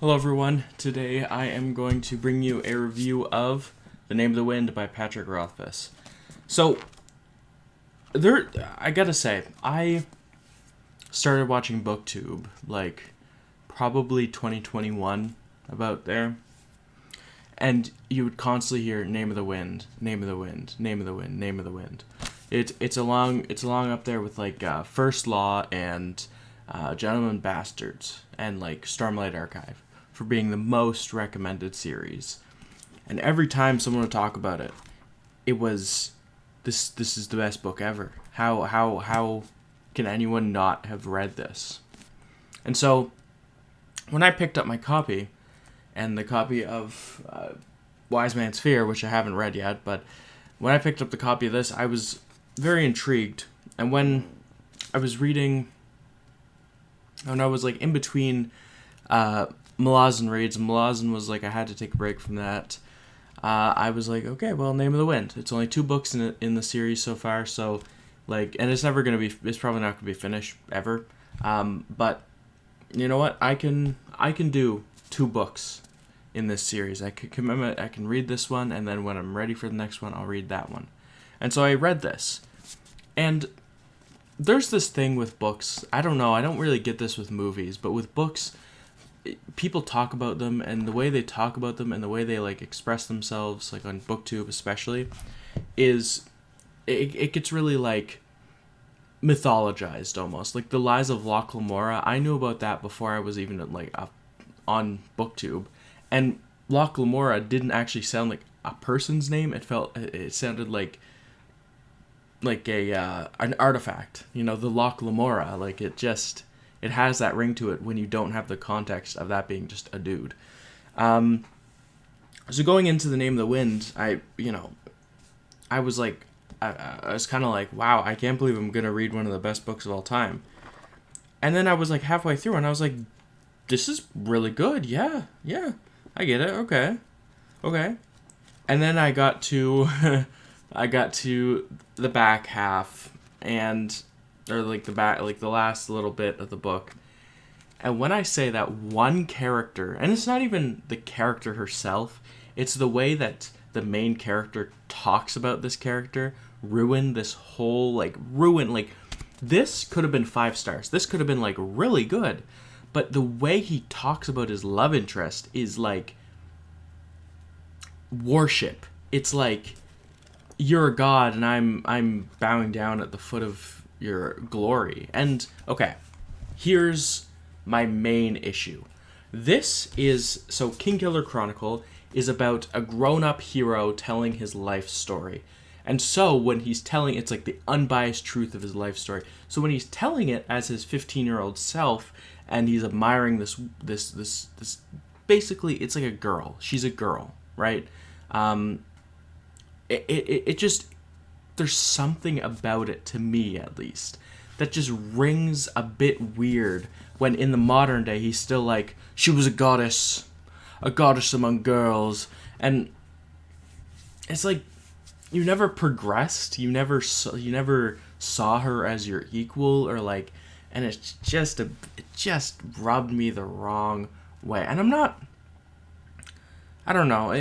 Hello everyone, today I am going to bring you a review of The Name of the Wind by Patrick Rothfuss. So, I gotta say, I started watching BookTube, probably 2021, about there, and you would constantly hear Name of the Wind, Name of the Wind, Name of the Wind, Name of the Wind. It's along up there with First Law and Gentlemen Bastards and Stormlight Archive for being the most recommended series. And every time someone would talk about it, it was this is the best book ever. How can anyone not have read this? And so when I picked up my copy, and the copy of Wise Man's Fear, which I haven't read yet, but when I picked up the copy of this, I was very intrigued. And when I was reading, when I was in between Malazan reads, and Malazan was I had to take a break from that. I was okay, well, Name of the Wind. It's only 2 books in the series so far, so and it's probably not gonna be finished ever. But you know what? I can do 2 books in this series. I can read this one, and then when I'm ready for the next one, I'll read that one. And so I read this, and there's this thing with books. I don't know. I don't really get this with movies, but with books, people talk about them, and the way they talk about them and the way they express themselves, on BookTube especially, is it gets really mythologized almost. The Lies of Locke Lamora, I knew about that before I was even on BookTube, and Locke Lamora didn't actually sound like a person's name. It sounded like an artifact, the Locke Lamora. It has that ring to it when you don't have the context of that being just a dude. So going into The Name of the Wind, I was I was kind of wow, I can't believe I'm gonna read one of the best books of all time. And then I was halfway through, and I was this is really good. Yeah, I get it. Okay. And then I got to the back half, the last little bit of the book. And when I say that one character, and it's not even the character herself, it's the way that the main character talks about this character, ruined this whole, this could have been 5 stars. This could have been, really good. But the way he talks about his love interest is, worship. It's you're a god, and I'm bowing down at the foot of your glory. And okay, here's my main issue. Kingkiller Chronicle is about a grown-up hero telling his life story. And so when he's telling, it's the unbiased truth of his life story. So when he's telling it as his 15-year-old self, and he's admiring this basically, it's like a girl. She's a girl, right? It just, there's something about it, to me at least, that just rings a bit weird when in the modern day he's still she was a goddess among girls, and it's you never progressed, you never saw her as your equal, or and it just rubbed me the wrong way. And I don't know,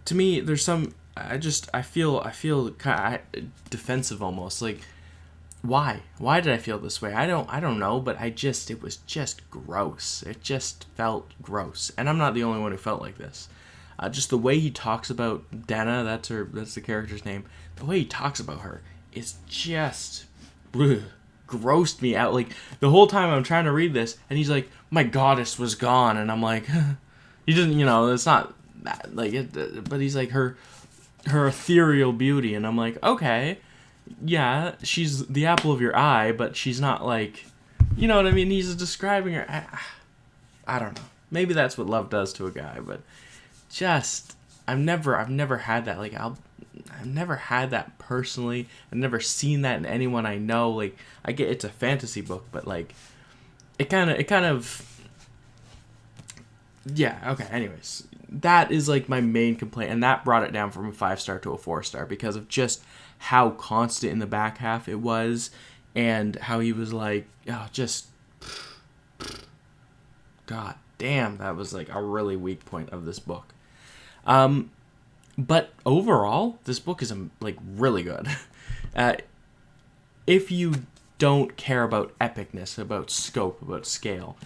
to me there's some, I feel kind of defensive almost. Why did I feel this way? I don't know, but it was just gross. It just felt gross, and I'm not the only one who felt like this. Just the way he talks about Dana, that's the character's name. The way he talks about her is just grossed me out. The whole time I'm trying to read this, and he's my goddess was gone, and I'm he doesn't, it's not that, but he's her ethereal beauty, and I'm okay, yeah, she's the apple of your eye, but she's not you know what I mean? He's describing her. I don't know. Maybe that's what love does to a guy, but I've never had that. I've never had that personally. I've never seen that in anyone I know. I get it's a fantasy book, but it kind of yeah. Okay. Anyways, that is my main complaint, and that brought it down from a 5-star to a 4-star because of just how constant in the back half it was, and how he was just God damn, that was like a really weak point of this book. But overall, this book is like really good. If you don't care about epicness, about scope, about scale.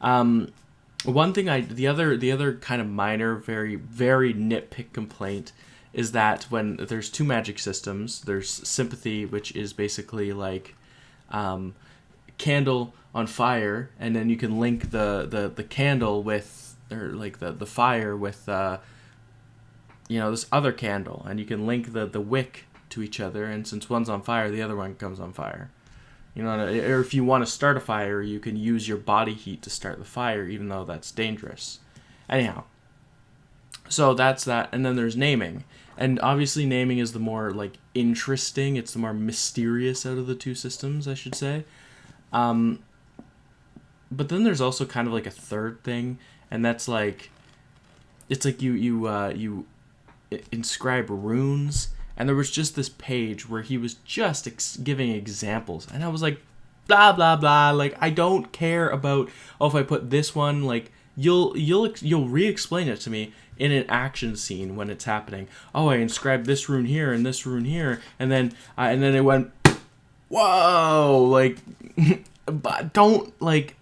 One thing the other kind of minor, very, very nitpick complaint is that when there's two magic systems, there's sympathy, which is basically like candle on fire, and then you can link the candle with, or like the fire with this other candle, and you can link the wick to each other, and since one's on fire, the other one comes on fire. Or if you want to start a fire, you can use your body heat to start the fire, even though that's dangerous. Anyhow, so that's that, and then there's naming. And obviously naming is the more, like, interesting, it's the more mysterious out of the two systems, I should say. But then there's also kind of like a third thing, and that's like, it's like you inscribe runes. And there was just this page where he was just giving examples. And I was like, blah, blah, blah. Like, I don't care about, if I put this one, like, you'll re-explain it to me in an action scene when it's happening. Oh, I inscribed this rune here and this rune here. And then it went, whoa, like, but don't, like,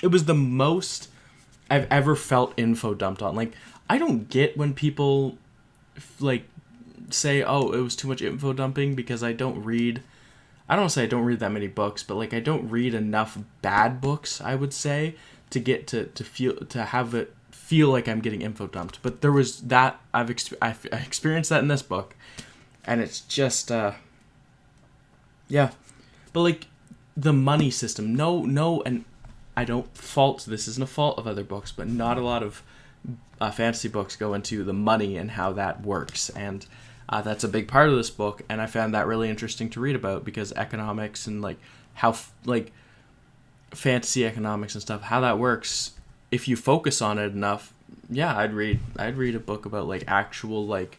it was the most I've ever felt info dumped on. Like, I don't get when people, like, say, oh, it was too much info dumping, because I don't want to say I don't read that many books, but like I don't read enough bad books, I would say, to get to have it feel like I'm getting info dumped. But there was that, I experienced that in this book, and it's just yeah. But like the money system, no, and I don't fault, this isn't a fault of other books, but not a lot of fantasy books go into the money and how that works, and that's a big part of this book, and I found that really interesting to read about, because economics and like how like fantasy economics and stuff, how that works, if you focus on it enough, yeah, I'd read a book about like actual, like,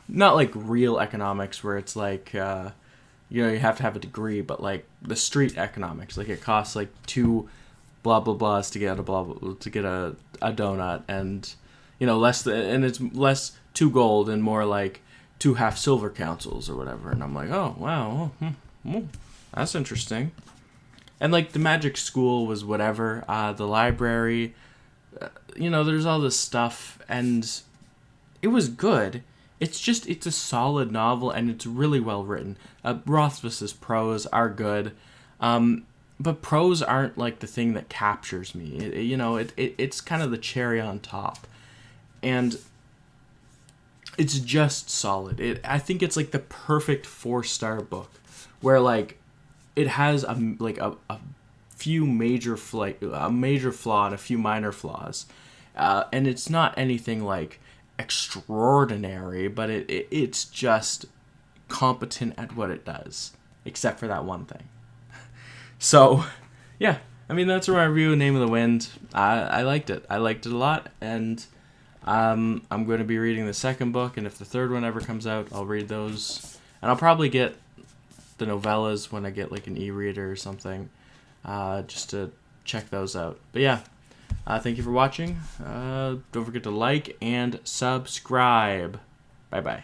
not like real economics where it's like you have to have a degree, but like the street economics, like it costs like 2 blah blah blahs to get a donut, and and it's less 2 gold and more like 2 half silver councils or whatever. And I'm like, oh wow, that's interesting. And like the magic school was whatever, the library, there's all this stuff, and it was good. It's a solid novel, and it's really well written. Rothfuss's prose are good, but prose aren't like the thing that captures me. It's kind of the cherry on top, and it's just solid. I think it's like the perfect 4-star book, where like it has a major flaw and a few minor flaws, and it's not anything like extraordinary, but it's just competent at what it does, except for that one thing. So, yeah, I mean, that's my review of Name of the Wind. I liked it. I liked it a lot, and I'm going to be reading the second book, and if the third one ever comes out, I'll read those. And I'll probably get the novellas when I get like an e-reader or something, just to check those out. But yeah, thank you for watching. Don't forget to like and subscribe. Bye-bye.